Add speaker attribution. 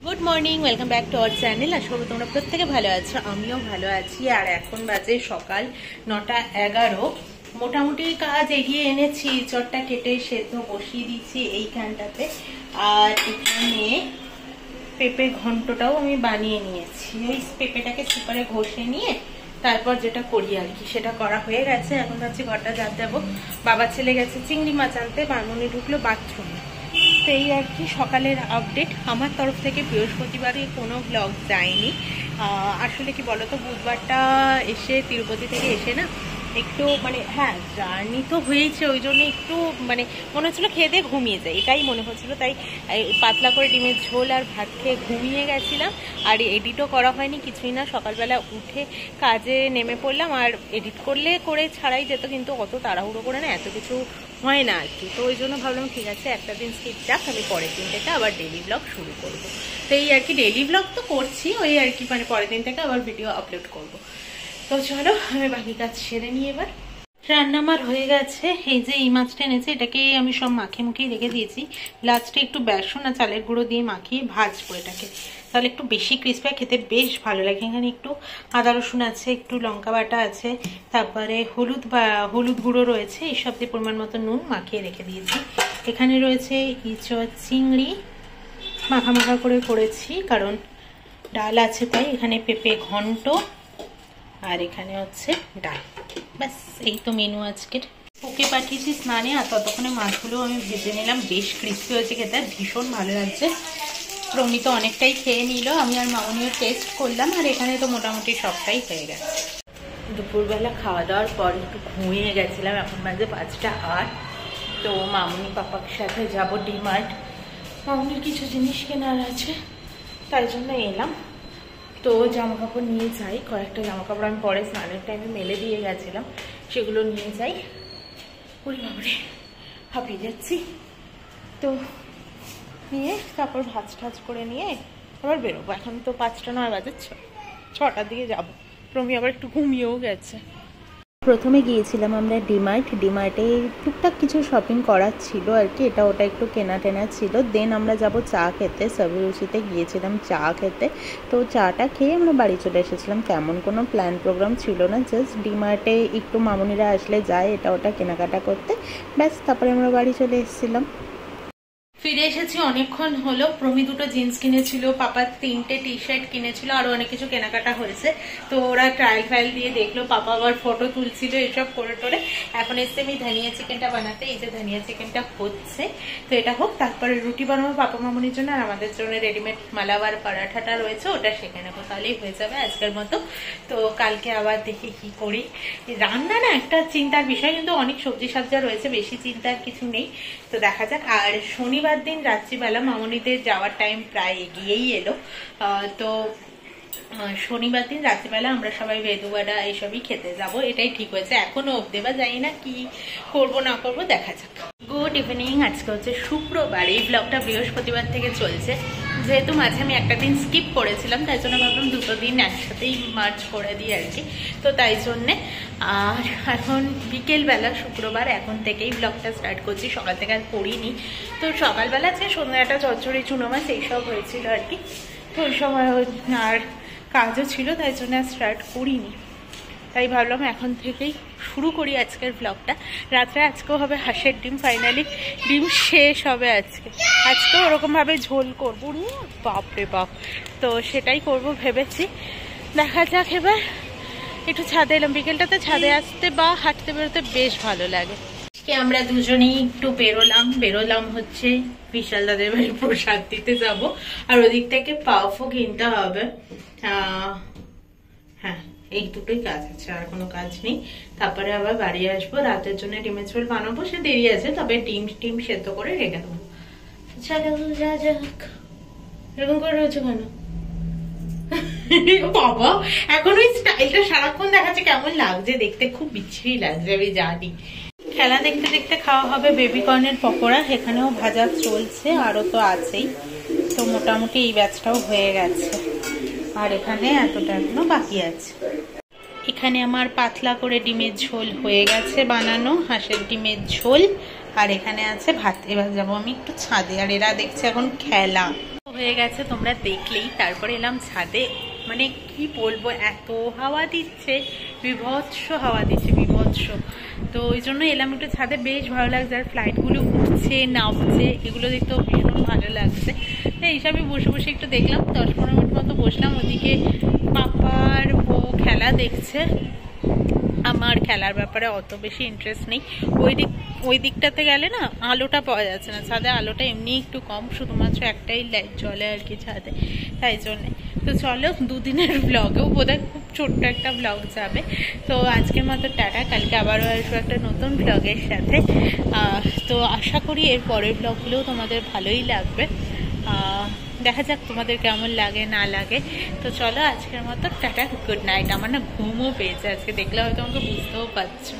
Speaker 1: Good morning, welcome back to our channel. আশা করি তোমরা প্রত্যেকে ভালো আছো, আমিও ভালো আছি। আর এখন বাজে সকাল 9:11। মোটামুটি কাজ এগিয়ে এনেছি। চটটা কেটে সেদ্ধ বসিয়ে দিচ্ছি এইখানটাতে। আর এখানে পেঁপে ঘন্টটাও আমি বানিয়ে নিয়েছি। ওই পেঁপেটাকে সুপারে ঘষে নিয়ে তারপর যেটা করি আর কি, সেটা করা হয়ে গেছে। এখন ভাবছি ঘরটা ঝাড় দেবো। বাবা ছেলে গেছে চিংড়ি মাছ আনতে, বারমনি ঢুকলো বাথরুমে। তো এই আর কি সকালের আপডেট আমার তরফ থেকে। বৃহস্পতিবারে কোনো ব্লগ যায়নি। আসলে কি বলতো, বুধবারটা এসে তিরুপতি থেকে এসে না একটু হ্যাঁ জার্নি তো হয়েছে, ওই জন্য একটু মনে হচ্ছিলো খেয়ে দিয়ে ঘুমিয়ে যায়, এটাই মনে হচ্ছিলো। তাই পাতলা করে ডিমের ঝোল আর ভাত খেয়ে ঘুমিয়ে গেছিলাম। আর এডিটও করা হয়নি কিছুই না। সকালবেলা উঠে কাজে নেমে পড়লাম। আর এডিট করে ছাড়াই যেত, কিন্তু অত তাড়াহুড়ো করে না এত কিছু হয় না আর কি। তো ওই জন্য ভাবলাম ঠিক আছে, একটা দিন স্কিপ যাক, আমি পরের দিন থেকে আবার ডেইলি ব্লগ শুরু করবো। তো এই আর কি, ডেইলি ব্লগ তো করছি, ওই আর কি পরের দিন থেকে আবার ভিডিও আপলোড করবো। তো চলো আমি বাকি কাজ সেরে নিই এবার। রান্না আমার হয়ে গেছে। এই যে এই মাছটা এনেছে, এটাকে আমি সব মাখিয়ে রেখে দিয়েছি। লাস্টে একটু বেসন আর চালের গুঁড়ো দিয়ে মাখিয়ে ভাজবো এটাকে, তাহলে একটু বেশি ক্রিসপি খেতে বেশ ভালো লাগে। এখানে একটু আদা রসুন আছে, একটু লঙ্কা বাটা আছে, তারপরে হলুদ গুঁড়ো রয়েছে, এইসব দিয়ে পরিমাণ মতো নুন মাখিয়ে রেখে দিয়েছি। এখানে রয়েছে ইঁচড় চিংড়ি, মাখা করে করেছি কারণ ডাল আছে তাই। এখানে পেঁপে ঘন্ট, আর এখানে হচ্ছে ডাল। ব্যাস এই তো মেনু আজকের। ওকে পাঠিয়েছি স্নানে, আর ততক্ষণে মাছগুলো আমি ভেজে নিলাম। বেশ ক্রিস্পি হয়েছে খেতে, ভীষণ ভালো লাগছে। প্রমি তো অনেকটাই খেয়ে নিল, আমি আর মামনিও টেস্ট করলাম। আর এখানে তো মোটামুটি সবটাই হয়ে গেছে। দুপুরবেলা খাওয়া দাওয়ার পর একটু ঘুমিয়ে গেছিলাম। এখন বাজে 5:08। তো মামনি পাপার সাথে যাব ডিমার্ট। মামনির কিছু জিনিস কেনার আছে, তাই জন্য এলাম। তো জামা কাপড় নিয়ে যাই, কয়েকটা জামা কাপড় আমি পরে স্নানের টাইমে মেলে দিয়ে গেছিলাম, সেগুলো নিয়ে যাই। ওই বাবরে হাঁপিয়ে যাচ্ছি। তো নিয়ে তারপর ভাজ টাজ করে নিয়ে আবার বেরোবো। এখন তো 5:09 বাজে, 6টার দিকে যাবো। প্রমি আবার একটু ঘুমিয়েও গেছে। প্রথমে গিয়েছিলাম আমরা ডিমার্টে টুকটাক কিছু শপিং করার ছিল আর কি, এটা ওটা একটু কেনা ছিল। দেন আমরা যাব চা খেতে। সবিরুচিতে গিয়েছিলাম চা খেতে। তো চাটা খেয়ে আমরা বাড়ি চলে এসেছিলাম। তেমন কোনো প্ল্যান প্রোগ্রাম ছিল না, জাস্ট ডিমার্টে একটু মামুনিরা আসলে যায় এটা ওটা কেনাকাটা করতে, ব্যাস তারপরে আমরা বাড়ি চলে এসেছিলাম। ফিরে এসেছি অনেকক্ষণ হলো। প্রমি 2টো জিন্স কিনেছিল, পাপার 3টে টি শার্ট কিনেছিল, আরো অনেক কিছু কেনাকাটা হয়েছে। তো ওরা ট্রায়াল দিয়ে দেখলো, পাপা আবার ফটো তুলছিল, এসব করে এখন এসে আমি ধনিয়া চিকেনটা বানাতে। এই যে ধনিয়া চিকেনটা হচ্ছে, তো এটা হোক, তারপরে রুটি বানাবো পাপা মামনির জন্য। আর আমাদের জন্য রেডিমেড মালাবার পরাঠাটা রয়েছে, ওটা সেঁকে নেবো, তাহলেই হয়ে যাবে আজকের মতো। তো কালকে আবার দেখি কি করি। রান্না না একটা চিন্তার বিষয়, কিন্তু অনেক সবজি সজ্জা রয়েছে, বেশি চিন্তার কিছু নেই। তো দেখা যাক। আর শনিবার দিন রাত্রিবেলা মামনিদের যাওয়ার টাইম প্রায় এগিয়েই এলো। তো শনিবার দিন রাত্রিবেলা আমরা সবাই ভেদুবাড়া এইসবই খেতে যাব, এটাই ঠিক হয়েছে। এখনো অব্দি বা জানি না কি করবো না করবো, দেখা যাক। Good evening. আজকে হচ্ছে শুক্রবার। এই ব্লগটা বৃহস্পতিবার থেকে চলছে। যেহেতু মাঝে আমি একটা দিন স্কিপ করেছিলাম, তাই জন্য ভাবলাম 2টো দিন একসাথেই মার্চ করে দিই আর কি। তো তাই জন্যে আর এখন বিকেলবেলা শুক্রবার, এখন থেকেই ব্লগটা স্টার্ট করছি। সকাল থেকে আর করিনি। তো সকালবেলা আছে সন্ধ্যাটা চচ্চড়ি চুনো মাছ এইসব হয়েছিল আর কি। তো ওই সময় আর কাজও ছিল, তাই জন্য আর স্টার্ট করিনি। তাই ভাবলাম এখন থেকেই শুরু করি আজকের ব্লগটা। রাত্রে আজকেও হবে হাঁসের ডিম, ফাইনালি ডিম শেষ হবে আজকে ওরকমভাবে ঝোল করবো, বাপরে বাপ। তো সেটাই করব ভেবেছি, দেখা যাক। এবার একটু ছাদে এলাম, বিকেলটাতে ছাদে আসতে বা হাঁটতে বেরোতে বেশ ভালো লাগে। আমরা দুজনেই একটু বেরোলাম হচ্ছে বিশাল দাদের বাড়ি প্রসাদ দিতে যাব। আর ওদিক থেকে পাউফও কিনতে হবে। হ্যাঁ, এই দুটোই কাজ আছে, আর কোনো কাজ নেই। তারপরে আবার বাড়ি আসবো, রাতের জন্য ডিমের ঝোল বানাবো, সে দেরি আছে, তবে ডিম সেদ্ধ করে রেখে দেবো। চলো যা যাক। এরকম করে রয়েছে কেন বাবা? এখন ওই স্টাইলটা সারাক্ষণ দেখাচ্ছে, কেমন লাগছে দেখতে, খুব বিচ্ছিরি লাগছে আমি জানি। খেলা দেখতে দেখতে খাওয়া হবে বেবিকর্নের পকোড়া। এখানেও ভাজা চলছে, আরো তো আছেই। তো মোটামুটি এই ব্যাচটাও হয়ে গেছে, আর এখানে এতটা এখনো বাকি আছে। এখানে আমার পাতলা করে ডিমের ঝোল হয়ে গেছে বানানো, হাঁসের ডিমের ঝোল। আর এখানে আছে ভাত। এবার যাবো আমি একটু ছাদে, আর এরা দেখছে এখন খেলা। হয়ে গেছে তোমরা দেখলেই। তারপরে এলাম ছাদে, মানে কি বলবো, এত হাওয়া দিচ্ছে, বিভৎস হাওয়া দিচ্ছে, বিভৎস। তো ওই জন্য এলাম একটু ছাদে, বেশ ভালো লাগছে। আর ফ্লাইটগুলো উঠছে নামছে, এগুলো দেখতেও ভীষণ ভালো লাগছে। তো এইসবই বসে বসে একটু দেখলাম, 10-15 মিনিট মতো বসলাম। ওদিকে পাপার ও খেলা দেখছে, আমার খেলার ব্যাপারে অত বেশি ইন্টারেস্ট নেই। ওই দিকটাতে গেলে না আলোটা পাওয়া যাচ্ছে না, ছাদে আলোটা এমনি একটু কম, শুধুমাত্র একটাই লাইট জ্বলে আর কি ছাদে, তাই জন্যে। তো চলো, দুদিনের ব্লগেও বোধহয় খুব ছোট্ট একটা ব্লগ যাবে। তো আজকের মতো টাটা, কালকে আবারও আসবো একটা নতুন ব্লগের সাথে। তো আশা করি এর পরের ব্লগগুলোও তোমাদের ভালোই লাগবে। দেখা যাক তোমাদের কেমন লাগে না লাগে। তো চলো আজকের মতো টাটা, গুড নাইট। আমার না ঘুমও পেয়েছে আজকে, দেখলে হয়তো আমাকে বুঝতেও পারছো।